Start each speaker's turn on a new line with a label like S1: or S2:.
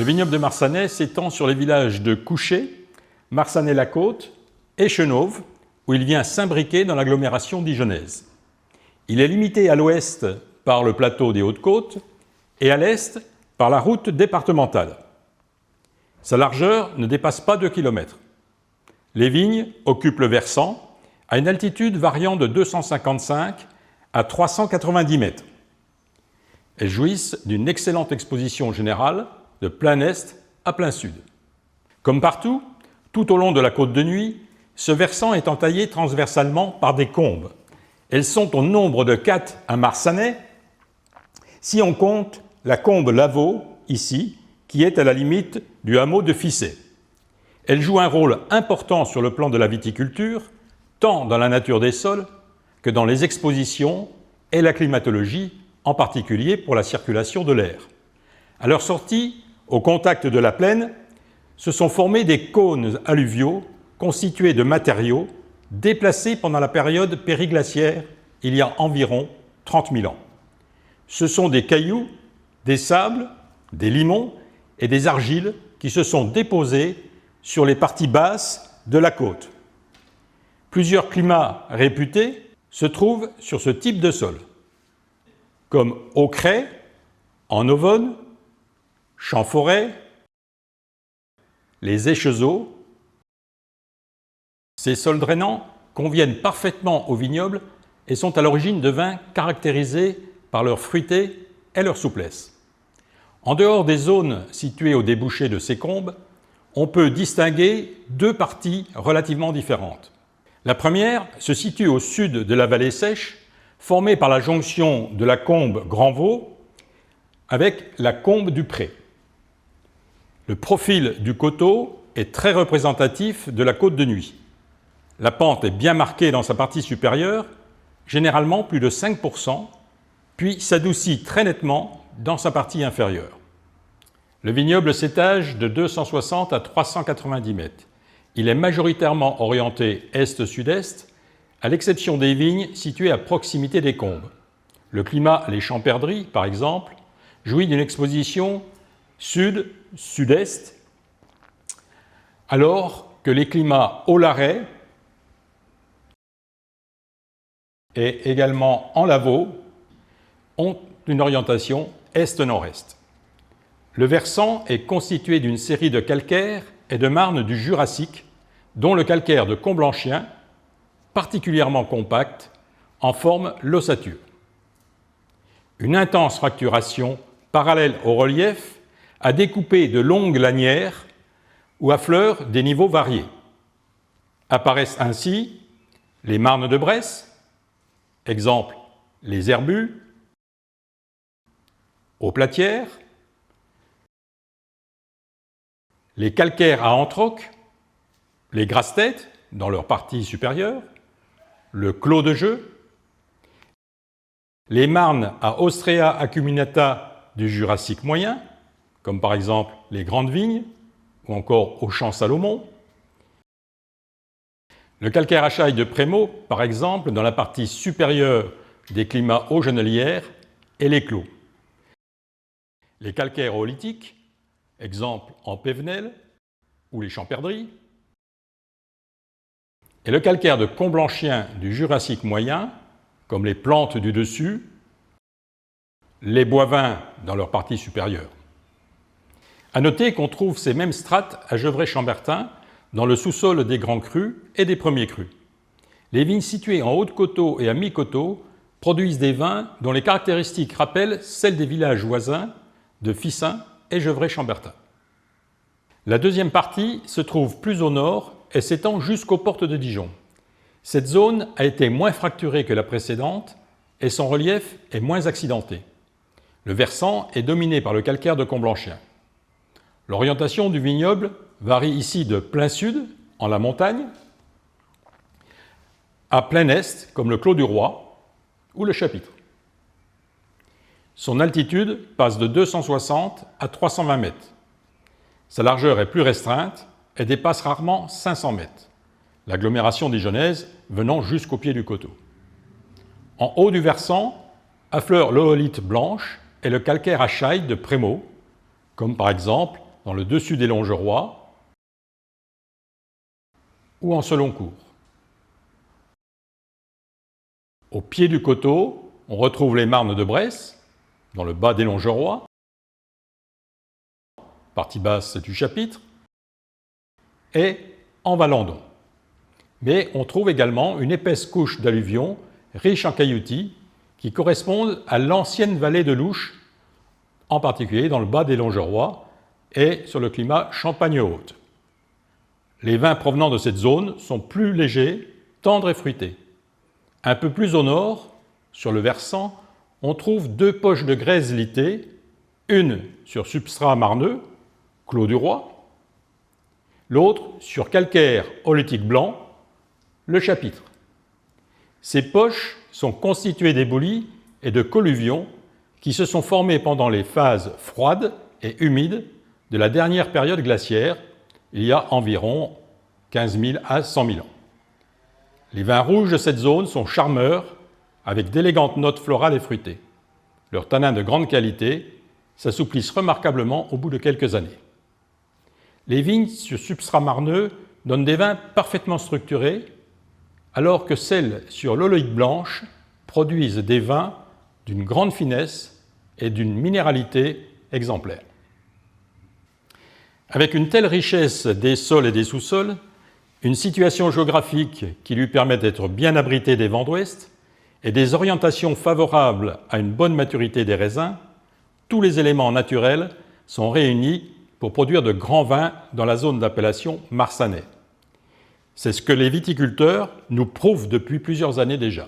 S1: vignoble de Marsanais s'étend sur les villages de Couché, Marsanais-la-Côte et Chenôve, où il vient s'imbriquer dans l'agglomération dijonnaise. Il est limité à l'ouest par le plateau des Hautes-Côtes et à l'est par la route départementale. Sa largeur ne dépasse pas 2 km. Les vignes occupent le versant à une altitude variant de 255 à 390 mètres. Elles jouissent d'une excellente exposition générale de plein est à plein sud. Comme partout, tout au long de la côte de Nuits, ce versant est entaillé transversalement par des combes. Elles sont au nombre de 4 à Marsanais, si on compte la combe Lavaux, ici, qui est à la limite du hameau de Ficey. Elle joue un rôle important sur le plan de la viticulture, tant dans la nature des sols que dans les expositions et la climatologie, en particulier pour la circulation de l'air. À leur sortie, au contact de la plaine, se sont formés des cônes alluviaux constitués de matériaux déplacés pendant la période périglaciaire il y a environ 30 000 ans. Ce sont des cailloux, des sables, des limons et des argiles qui se sont déposés sur les parties basses de la côte. Plusieurs climats réputés se trouvent sur ce type de sol, comme Aucret, en Auvonne, Champforêt, les Échezeaux. Ces sols drainants conviennent parfaitement au vignoble et sont à l'origine de vins caractérisés par leur fruité et leur souplesse. En dehors des zones situées au débouché de ces combes, on peut distinguer deux parties relativement différentes. La première se situe au sud de la vallée sèche, formée par la jonction de la combe Grand Vaux avec la combe du Pré. Le profil du coteau est très représentatif de la côte de Nuits. La pente est bien marquée dans sa partie supérieure, généralement plus de 5%, puis s'adoucit très nettement dans sa partie inférieure. Le vignoble s'étage de 260 à 390 mètres. Il est majoritairement orienté est-sud-est, à l'exception des vignes situées à proximité des combes. Le climat, les Champerdries par exemple, jouit d'une exposition sud-sud-est, alors que les climats Haut-Larrais et également en Lavaux ont une orientation est-nord-est. Le versant est constitué d'une série de calcaires et de marnes du Jurassique, dont le calcaire de Comblanchien, particulièrement compact, en forme l'ossature. Une intense fracturation parallèle au relief a découpé de longues lanières où affleurent des niveaux variés. Apparaissent ainsi les marnes de Bresse, exemple les Herbus, aux Platières, les calcaires à Antroc, les Grasses-Têtes dans leur partie supérieure, le Clos de Jeu, les marnes à Ostrea acuminata du Jurassique moyen, comme par exemple les Grandes Vignes ou encore au Champ Salomon, le calcaire à Chaille de Prémaux, par exemple, dans la partie supérieure des climats haut-genelières et les Clos. Les calcaires oolithiques, exemple en Pévenelle ou les Champerdries, et le calcaire de Comblanchien du Jurassique moyen, comme les plantes du dessus, les Boivins dans leur partie supérieure. À noter qu'on trouve ces mêmes strates à Gevrey-Chambertin dans le sous-sol des grands crus et des premiers crus. Les vignes situées en haut de coteau et à mi-coteau produisent des vins dont les caractéristiques rappellent celles des villages voisins de Fissin et Gevrey-Chambertin. La deuxième partie se trouve plus au nord et s'étend jusqu'aux portes de Dijon. Cette zone a été moins fracturée que la précédente et son relief est moins accidenté. Le versant est dominé par le calcaire de Comblanchien. L'orientation du vignoble varie ici de plein sud, en la montagne, à plein est, comme le Clos du Roi ou le Chapitre. Son altitude passe de 260 à 320 mètres. Sa largeur est plus restreinte et dépasse rarement 500 mètres, l'agglomération dijonnaise venant jusqu'au pied du coteau. En haut du versant affleurent l'oolite blanche et le calcaire à Chaille de Prémaux, comme par exemple dans le dessus des Longerois ou en selon cours. Au pied du coteau, on retrouve les marnes de Bresse, dans le bas des Longerois, partie basse du chapitre, et en Valandon. Mais on trouve également une épaisse couche d'alluvions riche en cailloutis qui correspondent à l'ancienne vallée de l'Ouche, en particulier dans le bas des Longerois et sur le climat Champagne-Haute. Les vins provenant de cette zone sont plus légers, tendres et fruités. Un peu plus au nord, sur le versant, on trouve deux poches de graisse litée, une sur substrat marneux, clos du roi, l'autre sur calcaire olétique blanc, le chapitre. Ces poches sont constituées d'éboulis et de colluvions qui se sont formés pendant les phases froides et humides de la dernière période glaciaire, il y a environ 15 000 à 100 000 ans. Les vins rouges de cette zone sont charmeurs, avec d'élégantes notes florales et fruitées. Leurs tanins de grande qualité s'assouplissent remarquablement au bout de quelques années. Les vignes sur substrat marneux donnent des vins parfaitement structurés, alors que celles sur l'oléique blanche produisent des vins d'une grande finesse et d'une minéralité exemplaire. Avec une telle richesse des sols et des sous-sols, une situation géographique qui lui permet d'être bien abrité des vents d'ouest et des orientations favorables à une bonne maturité des raisins, tous les éléments naturels sont réunis pour produire de grands vins dans la zone d'appellation Marsanais. C'est ce que les viticulteurs nous prouvent depuis plusieurs années déjà.